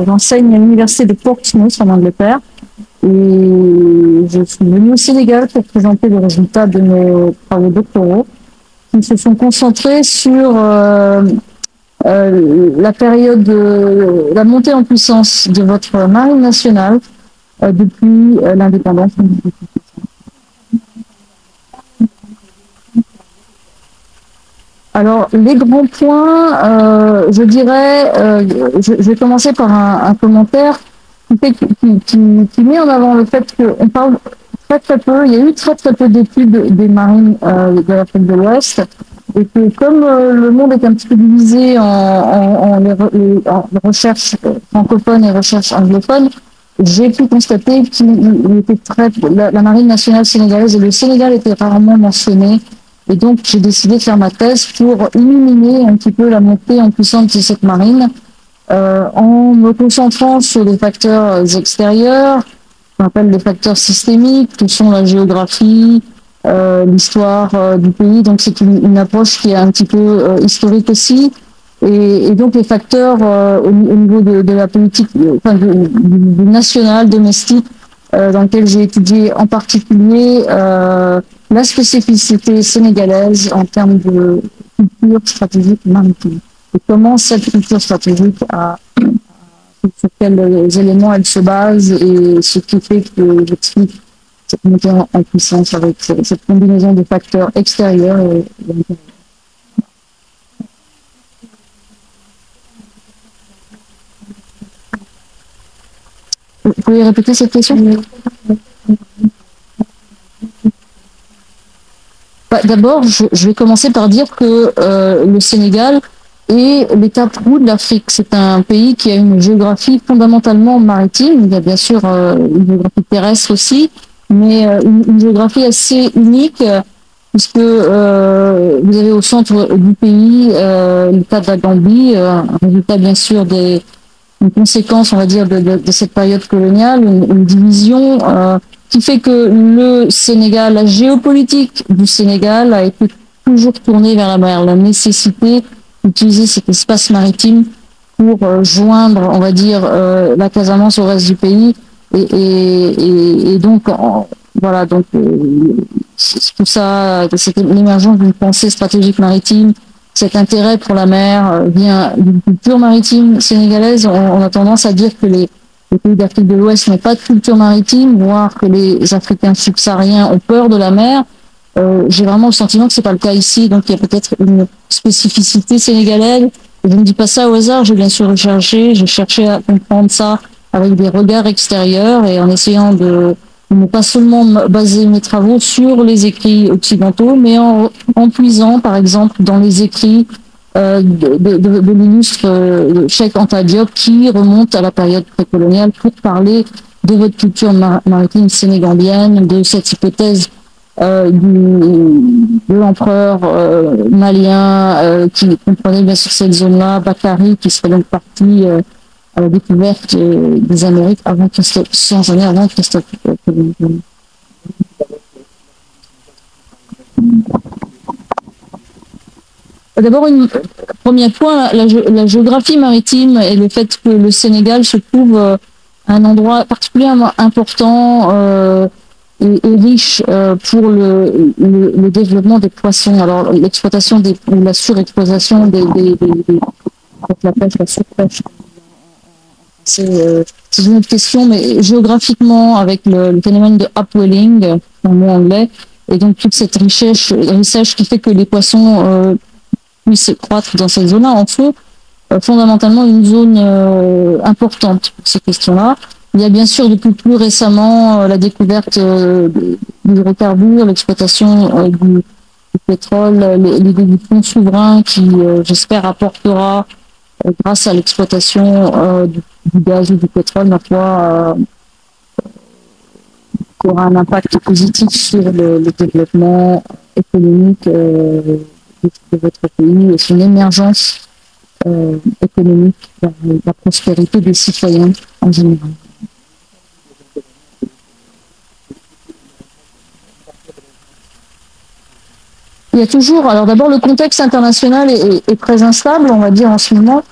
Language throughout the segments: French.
J'enseigne à l'université de Portsmouth en Angleterre et je suis venue au Sénégal pour présenter les résultats de mes travaux doctoraux qui se sont concentrés sur la période de la montée en puissance de votre marine nationale depuis l'indépendance. Alors, les grands points, je dirais, je vais commencer par un commentaire qui met en avant le fait qu'on parle très peu, il y a eu très peu d'études des marines de l'Afrique de l'Ouest, et que comme le monde est un petit peu divisé en recherches francophones et recherches anglophones, j'ai pu constater qu'il était la marine nationale sénégalaise et le Sénégal était rarement mentionné. Et donc, j'ai décidé de faire ma thèse pour éliminer un petit peu la montée en puissance de cette marine en me concentrant sur les facteurs extérieurs, qu'on appelle les facteurs systémiques, qui sont la géographie, l'histoire du pays. Donc, c'est une approche qui est un petit peu historique aussi. Et donc, les facteurs au niveau de la politique, enfin, du national, domestique, dans lequel j'ai étudié en particulier la spécificité sénégalaise en termes de culture stratégique maritime. Et comment cette culture stratégique sur quels éléments elle se base et ce qui fait que j'explique cette montée en puissance avec cette combinaison de facteurs extérieurs et intérieurs. Vous pouvez répéter cette question? D'abord, je vais commencer par dire que le Sénégal est l'étape roue de l'Afrique. C'est un pays qui a une géographie fondamentalement maritime. Il y a bien sûr une géographie terrestre aussi, mais une géographie assez unique, puisque vous avez au centre du pays l'état de la Gambie, un résultat bien sûr une conséquence, on va dire, de cette période coloniale, une division qui fait que le Sénégal, la géopolitique du Sénégal a été toujours tournée vers la mer, la nécessité d'utiliser cet espace maritime pour joindre, on va dire, la Casamance au reste du pays. Et donc, voilà, donc tout ça, c'est l'émergence d'une pensée stratégique maritime. Cet intérêt pour la mer vient d'une culture maritime sénégalaise. On a tendance à dire que les pays d'Afrique de l'Ouest n'ont pas de culture maritime, voire que les Africains subsahariens ont peur de la mer. J'ai vraiment le sentiment que c'est pas le cas ici, donc il y a peut-être une spécificité sénégalaise. Je ne dis pas ça au hasard, j'ai bien sûr recherché, j'ai cherché à comprendre ça avec des regards extérieurs et en essayant de ne pas seulement baser mes travaux sur les écrits occidentaux, mais en puisant, par exemple, dans les écrits de l'illustre Cheikh Anta Diop qui remonte à la période précoloniale pour parler de votre culture maritime sénégalienne, de cette hypothèse de l'empereur malien qui comprenait bien sûr cette zone-là, Bakary, qui serait donc parti à la découverte des Amériques avant Christophe, 100 années avant Christophe Colomb. D'abord, premier point, la géographie maritime et le fait que le Sénégal se trouve à un endroit particulièrement important et riche pour le développement des poissons. Alors, l'exploitation ou la surexploitation la pêche, la surpêche. C'est une autre question, mais géographiquement, avec le phénomène de upwelling, en mot anglais, et donc toute cette richesse qui fait que les poissons puissent croître dans cette zone-là, en font fondamentalement une zone importante pour ces questions-là. Il y a bien sûr depuis plus récemment la découverte des hydrocarbures, l'exploitation du pétrole, l'idée du fonds souverain qui, j'espère, apportera, grâce à l'exploitation du gaz ou du pétrole, ma foi, aura un impact positif sur le développement économique de votre pays et son émergence économique vers la prospérité des citoyens en général. Il y a toujours, alors d'abord le contexte international est très instable, on va dire en ce moment,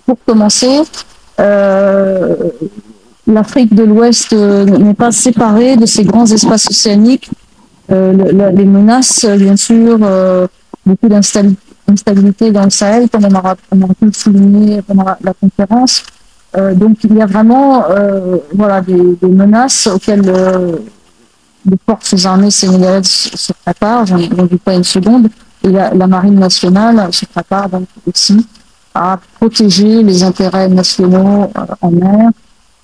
pour commencer. Il y a bien sûr des Euh, L'Afrique de l'Ouest n'est pas séparée de ces grands espaces océaniques. Les menaces, bien sûr, beaucoup d'instabilité dans le Sahel, comme on a pu le souligner pendant la conférence. Donc il y a vraiment voilà, des menaces auxquelles les forces armées sénégalaises se préparent, j'en doute pas une seconde, et la marine nationale se prépare donc aussi à protéger les intérêts nationaux en mer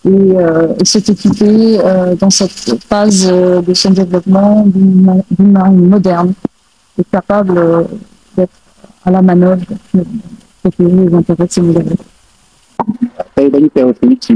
et s'est équipé dans cette phase de son développement d'une marine moderne et capable d'être à la manœuvre pour protéger les intérêts sénégalais. tey dañu teew fii ci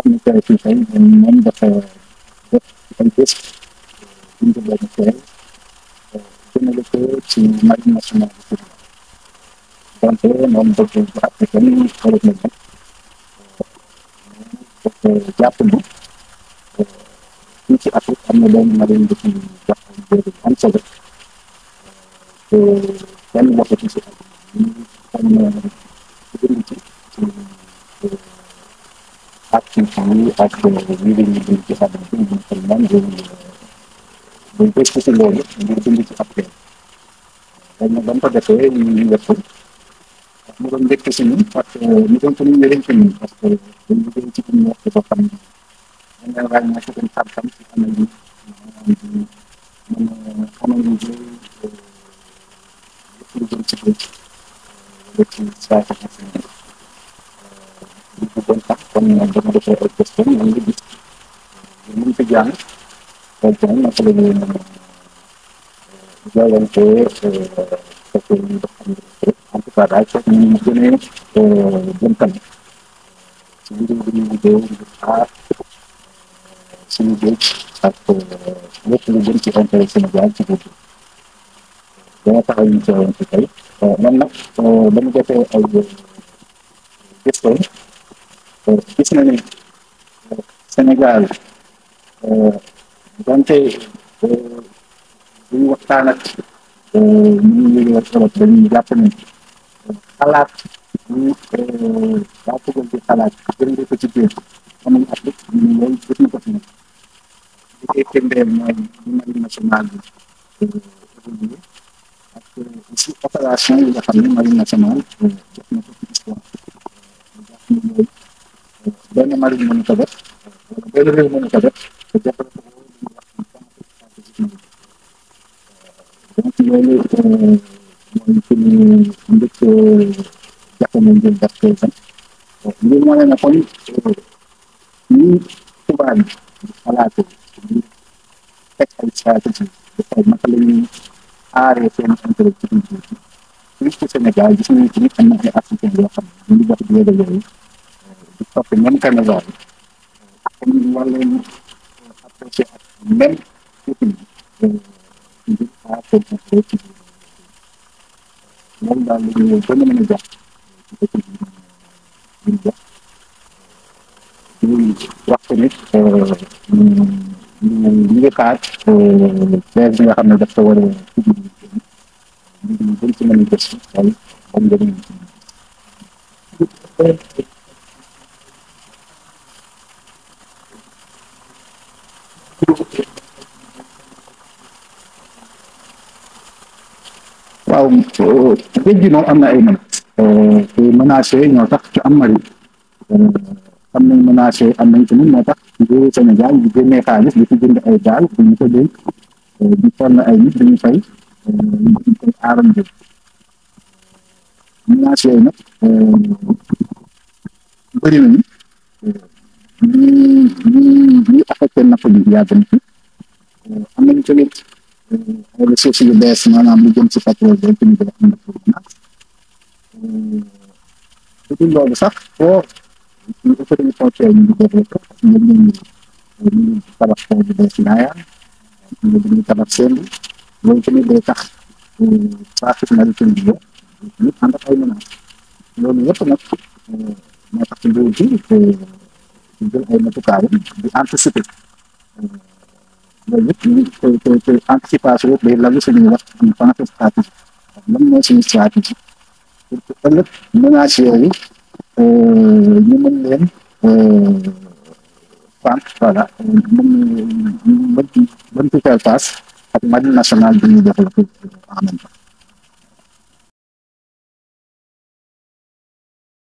moom dafa def ay gëstu indi benn kuréel jëmale ko ci marine nationale du Sénégal donc moom bëgg bu africaine xarit la nag dafa jàpp ni fii ci Afrique am na benn marine bu ci jox jéego am solo te kenn bokkatu ci àdduna kon ci activity ak lii dañuy dund ci àdduna bi ñu ko mën buñ gëstu si loolu ngir dund ci ab réew dañ ne ba mu ko defee ñu def ko mu doon njëkk si ñun parce que ñu doon ko ñu njëriñ ci ñun parce que dañ liggéey ci biir ñett boo xam ne dañ leen ràññee ci seen xam-xam ci analyse mën a analyser lépp lu jëm ci géej wala ci stratégie li ko doon tax kon dama defee ay question man nga gis ñu fi jàng donc naka la ñuy joolante fekk ñu def en tout cas daal fekk ñu gënee jëm kanam ci liggéey bi ñuy liggéey di xaar suñu géej ak lépp lu jëm ci intérêt Sénégal ci géej dana taxaw ñu teewoon ci tey man nag dama defee ay question gis na ni Sénégal donte buñu waxtaan ak ñu liggéey ak Europe dañuy jàpp ne xalaat ñu daa bëggoon ci xalaat jëndee ko ci biir amuñ Afrique ñu loolu gis na ko fi nekk li koy firndeel mooy marine nationale bi évolué ak aussi opération yi nga xam ne marine nationale def na ko ci histoire jàpp ni loolu benn marine mënu ko def wala benn réew mënu ko def te defal ko loolu ñu wax stratégique donc loolu mooy suñu njëkk jafe nañ jël def ko ngir wane na kon ñi tubaab yi xalaate ñu teg ay stratégie dafay naka la ñuy aaree seen intérêt ci biir fii ci Sénégal gis nañu tamit am na ay africain yoo xam ne ñu ngi jox jéego yooyu di topp même Canada bi comme ñu war leen apprécier ak même outil ngir aar seen intérêt ci biir loolu daal la ñu gën a mën a jox ci dëkk bi ñu jox di wax tamit ñu ngi xaar thèse bi nga xam ne daf ko war a ñu gën ci mën a gëstu wala ba mu gën waaw géej gi moom am na ay menaces te menaces yooyu ñoo tax ci am mari am nañ menaces am nañ tamit moo tax nguuru Sénégal di génnee xaalis di ci jënd ay gaal di ñu ko dénk di former ay nit dañuy fay ñu koy aaral jël menaces yooyu nag bëri nañu ñi affecté napp bi yàgg na fi am nañu tamit ay ressources yu bees maanaam lu jëm ci pétrole bi tamit dafa am na menace te loolu sax foo économie foncière ñu ngi développé ñun ñu ngi tabax pont bu bees Ndayane ñu ngi tabax Sendou loolu tamit day tax trafic maritime bi yëpp ñu ànd ak ay menaces loolu yëpp nag moo tax nguur gi di jël ay matukaayam di anticiper loolu yëpp ñu te anticipation yëpp day lalu suñuy wax une pensée stratégique lan mooy suñu stratégie pour que ëllëg menaces yooyu ñu mën leen voilà mën ci faire face ak marine nationale bi ñuy développé en même temps